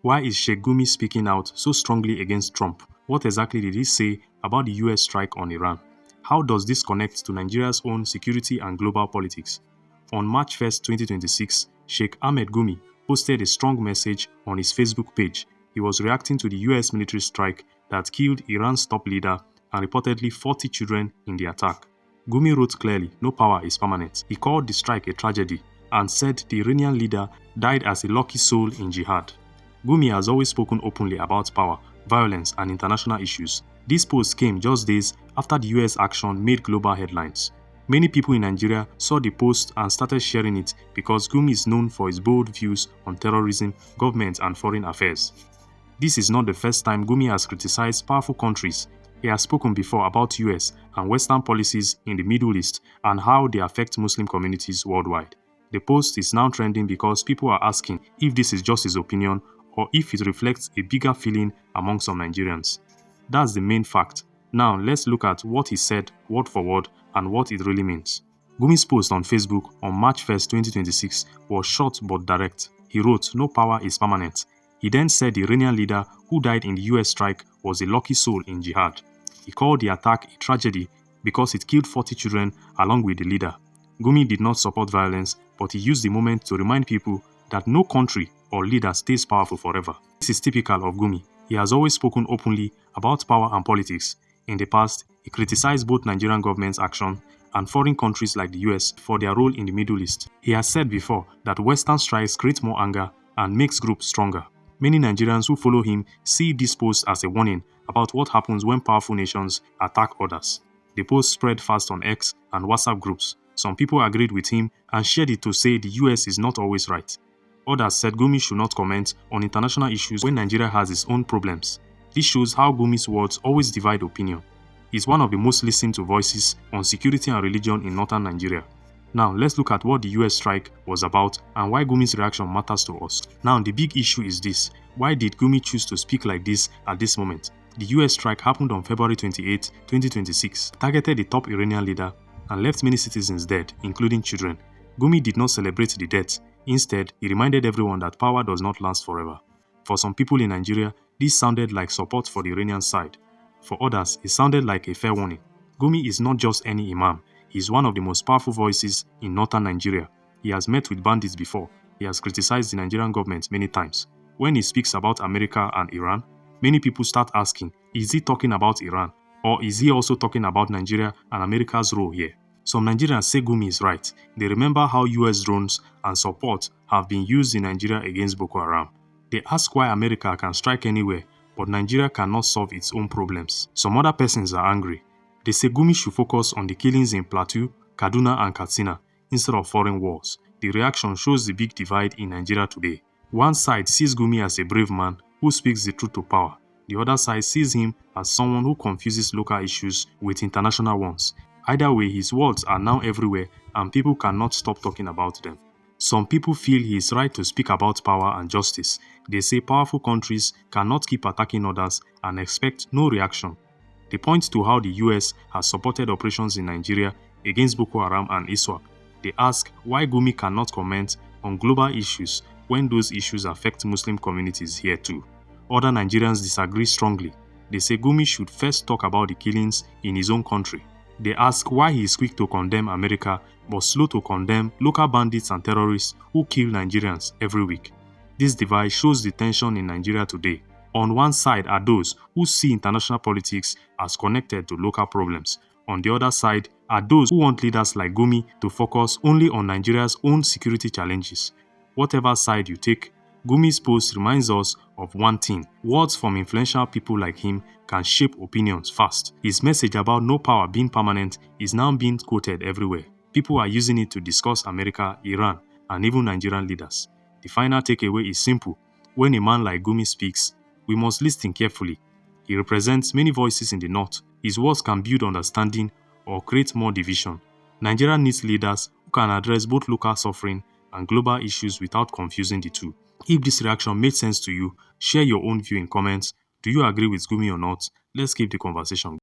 Why is Sheikh Gumi speaking out so strongly against Trump? What exactly did he say about the US strike on Iran? How does this connect to Nigeria's own security and global politics? On March 1st, 2026, Sheikh Ahmed Gumi posted a strong message on his Facebook page. He was reacting to the US military strike that killed Iran's top leader and reportedly 40 children in the attack. Gumi wrote clearly, no power is permanent. He called the strike a tragedy and said the Iranian leader died as a lucky soul in jihad. Gumi has always spoken openly about power, violence, and international issues. This post came just days after the US action made global headlines. Many people in Nigeria saw the post and started sharing it because Gumi is known for his bold views on terrorism, government, and foreign affairs. This is not the first time Gumi has criticized powerful countries. He has spoken before about US and Western policies in the Middle East and how they affect Muslim communities worldwide. The post is now trending because people are asking if this is just his opinion or if it reflects a bigger feeling among some Nigerians. That's the main fact. Now let's look at what he said word for word and what it really means. Gumi's post on Facebook on March 1st, 2026 was short but direct. He wrote, "No power is permanent." He then said the Iranian leader who died in the US strike was a lucky soul in jihad. He called the attack a tragedy because it killed 40 children along with the leader. Gumi did not support violence, but he used the moment to remind people that no country or leader stays powerful forever. This is typical of Gumi. He has always spoken openly about power and politics. In the past, he criticized both Nigerian government's action and foreign countries like the US for their role in the Middle East. He has said before that Western strikes create more anger and makes groups stronger. Many Nigerians who follow him see this post as a warning about what happens when powerful nations attack others. The post spread fast on X and WhatsApp groups. Some people agreed with him and shared it to say the US is not always right. Others said Gumi should not comment on international issues when Nigeria has its own problems. This shows how Gumi's words always divide opinion. He's one of the most listened to voices on security and religion in northern Nigeria. Now let's look at what the US strike was about and why Gumi's reaction matters to us. Now the big issue is this: why did Gumi choose to speak like this at this moment? The US strike happened on February 28, 2026, targeted the top Iranian leader and left many citizens dead, including children. Gumi did not celebrate the death. Instead, he reminded everyone that power does not last forever. For some people in Nigeria, this sounded like support for the Iranian side. For others, it sounded like a fair warning. Gumi is not just any imam. He is one of the most powerful voices in northern Nigeria. He has met with bandits before. He has criticized the Nigerian government many times. When he speaks about America and Iran, many people start asking, is he talking about Iran? Or is he also talking about Nigeria and America's role here? Some Nigerians say Gumi is right. They remember how US drones and support have been used in Nigeria against Boko Haram. They ask why America can strike anywhere, but Nigeria cannot solve its own problems. Some other persons are angry. They say Gumi should focus on the killings in Plateau, Kaduna and Katsina instead of foreign wars. The reaction shows the big divide in Nigeria today. One side sees Gumi as a brave man who speaks the truth to power. The other side sees him as someone who confuses local issues with international ones. Either way, his words are now everywhere and people cannot stop talking about them. Some people feel he is right to speak about power and justice. They say powerful countries cannot keep attacking others and expect no reaction. They point to how the US has supported operations in Nigeria against Boko Haram and ISWAP. They ask why Gumi cannot comment on global issues when those issues affect Muslim communities here too. Other Nigerians disagree strongly. They say Gumi should first talk about the killings in his own country. They ask why he is quick to condemn America but slow to condemn local bandits and terrorists who kill Nigerians every week. This divide shows the tension in Nigeria today. On one side are those who see international politics as connected to local problems. On the other side are those who want leaders like Gumi to focus only on Nigeria's own security challenges. Whatever side you take, Gumi's post reminds us of one thing: words from influential people like him can shape opinions fast. His message about no power being permanent is now being quoted everywhere. People are using it to discuss America, Iran, and even Nigerian leaders. The final takeaway is simple: when a man like Gumi speaks, we must listen carefully. He represents many voices in the north. His words can build understanding or create more division. Nigeria needs leaders who can address both local suffering and global issues without confusing the two. If this reaction made sense to you, share your own view in comments. Do you agree with Gumi or not? Let's keep the conversation going.